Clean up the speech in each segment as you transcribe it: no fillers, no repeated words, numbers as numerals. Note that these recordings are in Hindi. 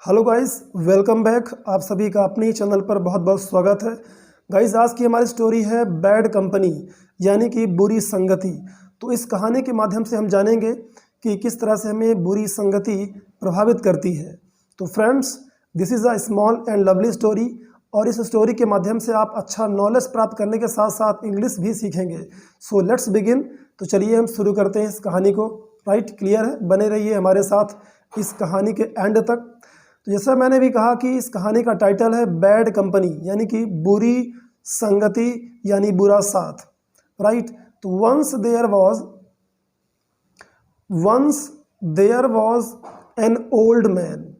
Hello guys, welcome back. आप सभी का अपने ही चैनल पर बहुत बहुत स्वागत है। गाइस, आज की हमारी स्टोरी है बैड कंपनी, यानी कि बुरी संगति। तो इस कहानी के माध्यम से हम जानेंगे कि किस तरह से हमें बुरी संगति प्रभावित करती है। तो friends, this is a small and lovely story, और इस स्टोरी के माध्यम से आप अच्छा नॉलेज प्राप्त करने के साथ साथ इंग्लिश भी सीखेंगे। So let's begin. तो चलिए हम शुरू करते हैं इस कहानी को। राइट, क्लियर है? बने रहिए हमारे साथ इस कहानी के एंड तक। तो जैसा मैंने भी कहा कि इस कहानी का टाइटल है बैड कंपनी, यानी कि बुरी संगति यानी बुरा साथ। राइट। तो once there was an old man.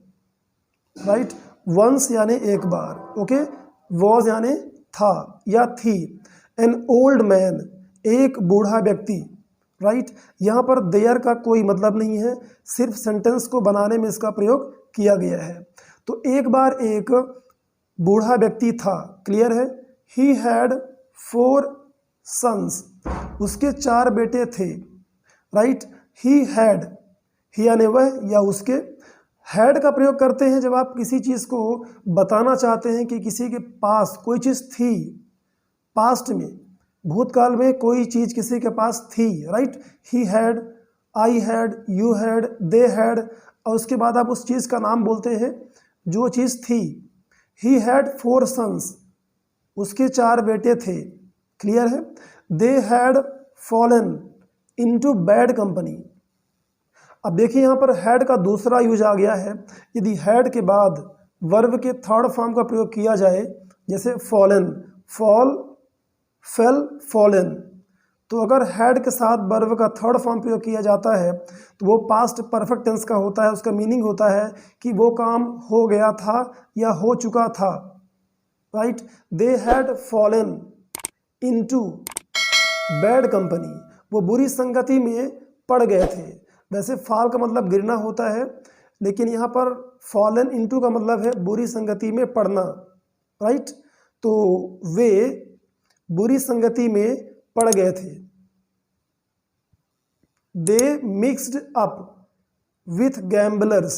Right, once यानी एक बार, ओके, वॉज यानी था या थी, एन ओल्ड मैन एक बूढ़ा व्यक्ति। राइट, यहाँ पर देयर का कोई मतलब नहीं है, सिर्फ सेंटेंस को बनाने में इसका प्रयोग किया गया है। तो एक बार एक बूढ़ा व्यक्ति था, क्लियर है। ही हैड 4 सन्स, उसके 4 बेटे थे। राइट, ही हैड, ही यानी वह या उसके। हैड का प्रयोग करते हैं जब आप किसी चीज़ को बताना चाहते हैं कि किसी के पास कोई चीज़ थी, पास्ट में, भूतकाल में कोई चीज़ किसी के पास थी। Right, he had, I had, you had, they had, और उसके बाद आप उस चीज़ का नाम बोलते हैं जो चीज़ थी। ही हैड 4 सन्स, उसके 4 बेटे थे, क्लियर है। They had fallen into bad company. अब देखिए यहाँ पर हैड का दूसरा यूज आ गया है। यदि हैड के बाद वर्ब के थर्ड फॉर्म का प्रयोग किया जाए, जैसे फॉलन, फॉल, फेल, फॉलन, तो अगर हैड के साथ वर्ब का थर्ड फॉर्म प्रयोग किया जाता है तो वो पास्ट परफेक्ट टेंस का होता है। उसका मीनिंग होता है कि वो काम हो गया था या हो चुका था। Right, they had fallen into bad company, वो बुरी संगति में पड़ गए थे। वैसे फॉल का मतलब गिरना होता है, लेकिन यहाँ पर फॉलन इनटू का मतलब है बुरी संगति में पड़ना। राइट, तो वे बुरी संगति में पड़ गए थे। दे मिक्स्ड अप विथ गैम्बलर्स,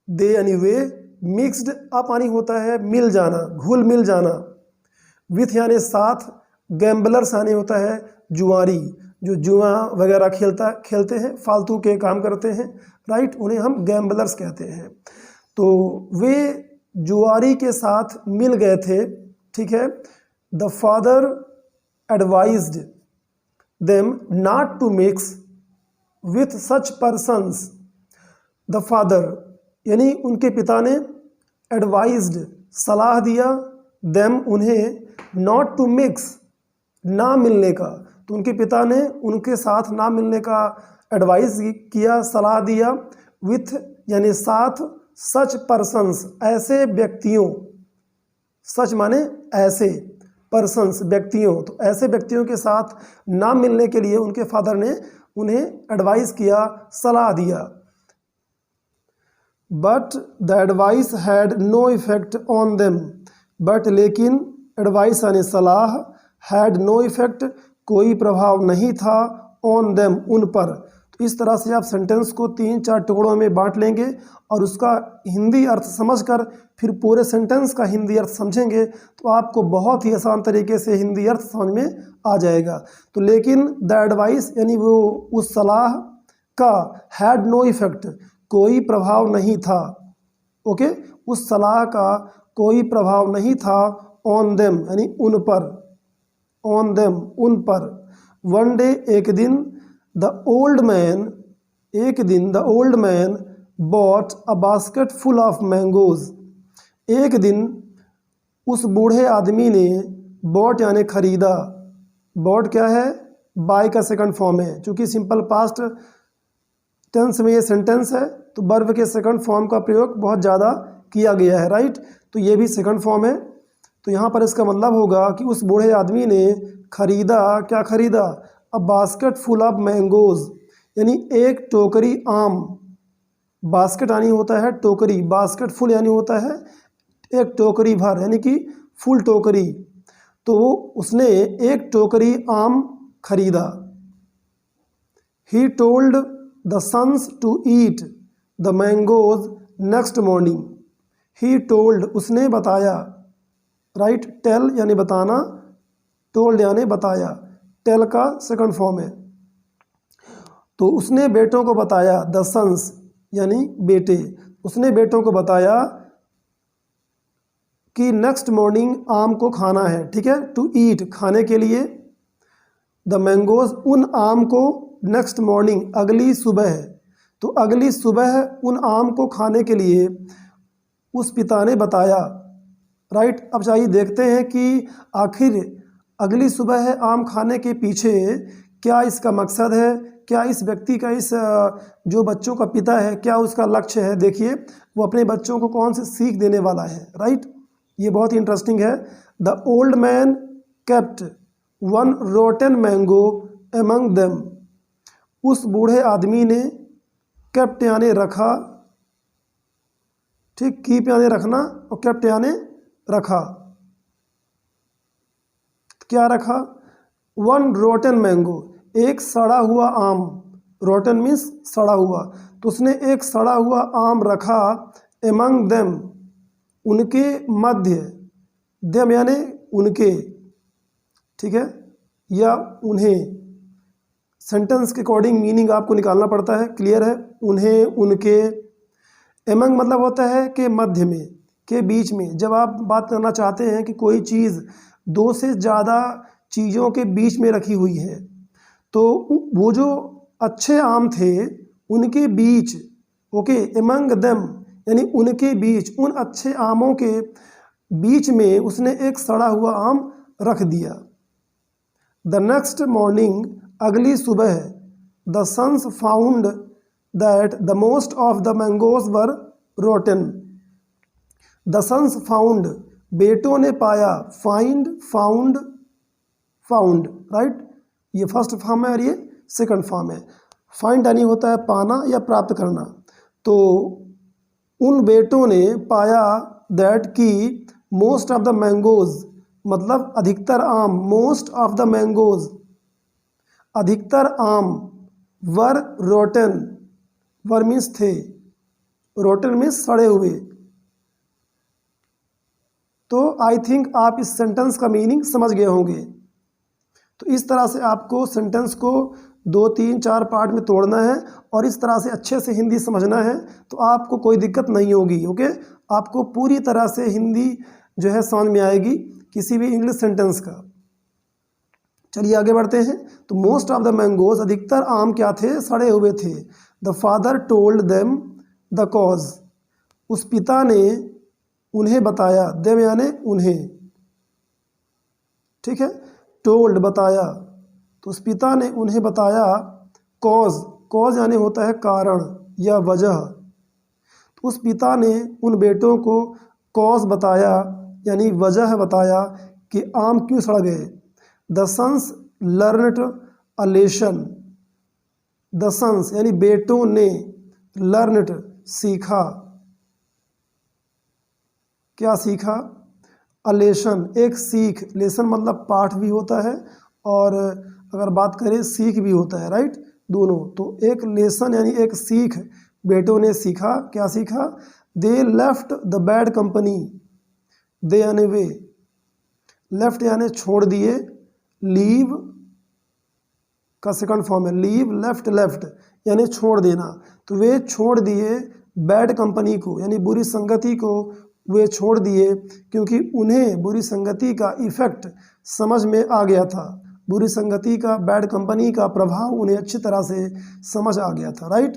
दे यानी वे, मिक्स्ड अप यानी होता है मिल जाना, घुल मिल जाना, विथ यानी साथ, गैम्बलर्स यानी होता है जुआरी, जो जुआ वगैरह खेलते हैं, फालतू के काम करते हैं। राइट, उन्हें हम गैम्बलर्स कहते हैं। तो वे जुआरी के साथ मिल गए थे, ठीक है। The father advised them not to mix with such persons. The father यानी उनके पिता ने, एडवाइज्ड सलाह दिया, देम उन्हें, नॉट टू मिक्स ना मिलने का। तो उनके पिता ने उनके साथ ना मिलने का एडवाइस किया, सलाह दिया, विथ यानी साथ, सच पर्सन्स ऐसे व्यक्तियों, सच माने ऐसे, पर्सन्स व्यक्तियों, तो ऐसे व्यक्तियों के साथ ना मिलने के लिए उनके फादर ने उन्हें एडवाइस किया, सलाह दिया। But the advice had no effect on them, but लेकिन एडवाइस यानी सलाह, हैड नो इफेक्ट कोई प्रभाव नहीं था, ऑन देम उन पर। तो इस तरह से आप सेंटेंस को 3-4 टुकड़ों में बांट लेंगे और उसका हिंदी अर्थ समझकर फिर पूरे सेंटेंस का हिंदी अर्थ समझेंगे तो आपको बहुत ही आसान तरीके से हिंदी अर्थ समझ में आ जाएगा। तो लेकिन द एडवाइस यानी वो उस सलाह का, हैड नो इफेक्ट कोई प्रभाव नहीं था, ओके, उस सलाह का कोई प्रभाव नहीं था, ऑन देम यानी उन पर, ऑन देम उन पर। वन डे एक दिन, द ओल्ड मैन, एक दिन the old man bought a basket full of mangoes. एक दिन उस बूढ़े आदमी ने, बॉट यानी खरीदा, बॉट क्या है, बाय का सेकंड फॉर्म है। चूंकि सिंपल पास्ट टेंस में ये सेंटेंस है तो वर्ब के सेकंड फॉर्म का प्रयोग बहुत ज़्यादा किया गया है। राइट, तो ये भी सेकंड फॉर्म है। तो यहाँ पर इसका मतलब होगा कि उस बूढ़े आदमी ने खरीदा, क्या खरीदा, a basket full of mangoes, यानी एक टोकरी आम। बास्केट यानी होता है टोकरी, बास्केट फुल यानी होता है एक टोकरी भर, यानी कि फुल टोकरी। तो उसने एक टोकरी आम खरीदा। He told the sons to eat the mangoes next morning, he told उसने बताया, राइट, टेल यानी बताना, टोल्ड यानी बताया, टेल का सेकंड फॉर्म है। तो उसने बेटों को बताया, द सन्स यानी बेटे, उसने बेटों को बताया कि नेक्स्ट मॉर्निंग आम को खाना है, ठीक है, टू ईट खाने के लिए, द मैंगोज उन आम को, नेक्स्ट मॉर्निंग अगली सुबह, तो अगली सुबह उन आम को खाने के लिए उस पिता ने बताया, राइट। अब चाहिए देखते हैं कि आखिर अगली सुबह आम खाने के पीछे क्या इसका मकसद है, क्या इस व्यक्ति का, इस जो बच्चों का पिता है, क्या उसका लक्ष्य है। देखिए वो अपने बच्चों को कौन सी सीख देने वाला है, राइट। ये बहुत ही इंटरेस्टिंग है। The old man kept one rotten mango among them, उस बूढ़े आदमी ने केप्ट यानी रखा, ठीक, कीप यानी रखना और केप्ट यानी रखा, क्या रखा, वन रोटन मैंगो, एक सड़ा हुआ आम, रोटन मीन्स सड़ा हुआ, तो उसने एक सड़ा हुआ आम रखा, एमंग देम उनके मध्य, देम यानी उनके, ठीक है, या उन्हें, सेंटेंस के अकॉर्डिंग मीनिंग आपको निकालना पड़ता है, क्लियर है, उन्हें, उनके, एमंग मतलब होता है कि मध्य में, के बीच में। जब आप बात करना चाहते हैं कि कोई चीज़ दो से ज़्यादा चीज़ों के बीच में रखी हुई है, तो वो जो अच्छे आम थे उनके बीच, ओके, एमंग देम यानी उनके बीच, उन अच्छे आमों के बीच में उसने एक सड़ा हुआ आम रख दिया। द नेक्स्ट मॉर्निंग अगली सुबह, the sons found that the most of the mangoes were rotten, the sons found बेटों ने पाया, फाइंड, फाउंड, फाउंड, राइट, ये फर्स्ट फॉर्म है और ये सेकंड फॉर्म है। फाइंड यानी होता है पाना या प्राप्त करना, तो उन बेटों ने पाया दैट की मोस्ट ऑफ द मैंगोज मतलब अधिकतर आम, मोस्ट ऑफ द मैंगोज अधिकतर आम, वर रोटन, वर मीन्स थे, रोटन मीन्स सड़े हुए। तो आई थिंक आप इस सेंटेंस का मीनिंग समझ गए होंगे। तो इस तरह से आपको सेंटेंस को 2, 3, 4 पार्ट में तोड़ना है और इस तरह से अच्छे से हिंदी समझना है, तो आपको कोई दिक्कत नहीं होगी, ओके। आपको पूरी तरह से हिंदी जो है समझ में आएगी किसी भी इंग्लिश सेंटेंस का। चलिए आगे बढ़ते हैं। तो मोस्ट ऑफ द मैंगोज अधिकतर आम क्या थे, सड़े हुए थे। The father told them the cause, उस पिता ने उन्हें बताया, देम यानी उन्हें, ठीक है, टोल्ड बताया, तो उस पिता ने उन्हें बताया, कॉज, कॉज यानी होता है कारण या वजह, तो उस पिता ने उन बेटों को कॉज बताया यानी वजह बताया कि आम क्यों सड़ गए। The sons learned a lesson, the sons यानी बेटों ने, लर्नड सीखा, क्या सीखा, अ लेसन एक सीख, लेसन मतलब पाठ भी होता है और अगर बात करें सीख भी होता है, राइट, दोनों। तो एक लेसन यानी एक सीख बेटों ने सीखा, क्या सीखा, they left the bad company, they यानी वे, लेफ्ट यानी छोड़ दिए, लीव का सेकंड फॉर्म है लीव, लेफ्ट, लेफ्ट यानी छोड़ देना, तो वे छोड़ दिए बैड कंपनी को यानी बुरी संगति को वे छोड़ दिए, क्योंकि उन्हें बुरी संगति का इफ़ेक्ट समझ में आ गया था, बुरी संगति का, बैड कंपनी का प्रभाव उन्हें अच्छी तरह से समझ आ गया था, राइट।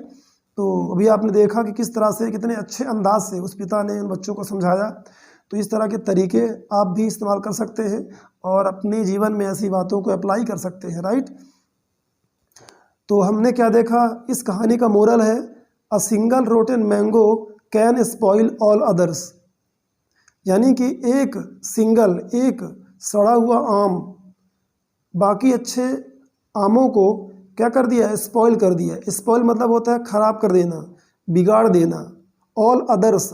तो अभी आपने देखा कि किस तरह से, कितने अच्छे अंदाज से उस पिता ने उन बच्चों को समझाया। तो इस तरह के तरीके आप भी इस्तेमाल कर सकते हैं और अपने जीवन में ऐसी बातों को अप्लाई कर सकते हैं, राइट। तो हमने क्या देखा, इस कहानी का मोरल है, a single rotten mango can spoil all others, यानी कि एक सिंगल, एक सड़ा हुआ आम बाकी अच्छे आमों को क्या कर दिया, स्पॉइल कर दिया। स्पॉइल मतलब होता है खराब कर देना, बिगाड़ देना। ऑल अदर्स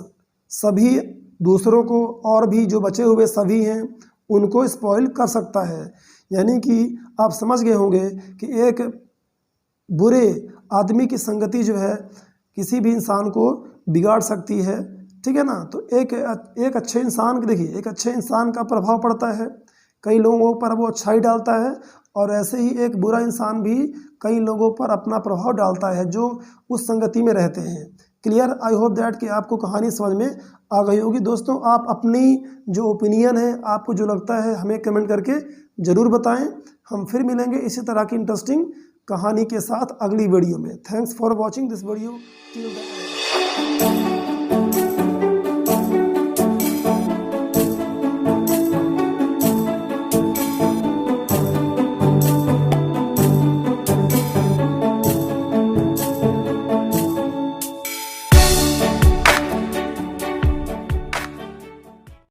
सभी दूसरों को, और भी जो बचे हुए सभी हैं उनको स्पॉइल कर सकता है। यानी कि आप समझ गए होंगे कि एक बुरे आदमी की संगति जो है किसी भी इंसान को बिगाड़ सकती है, ठीक है ना। तो एक अच्छे इंसान देखिए, एक अच्छे इंसान का प्रभाव पड़ता है, कई लोगों पर वो अच्छाई डालता है, और ऐसे ही एक बुरा इंसान भी कई लोगों पर अपना प्रभाव डालता है जो उस संगति में रहते हैं। क्लियर? आई होप दैट कि आपको कहानी समझ में आ गई होगी। दोस्तों, आप अपनी जो ओपिनियन है, आपको जो लगता है, हमें कमेंट करके ज़रूर बताएं। हम फिर मिलेंगे इसी तरह की इंटरेस्टिंग कहानी के साथ अगली वीडियो में। Thanks for watching this video till the end.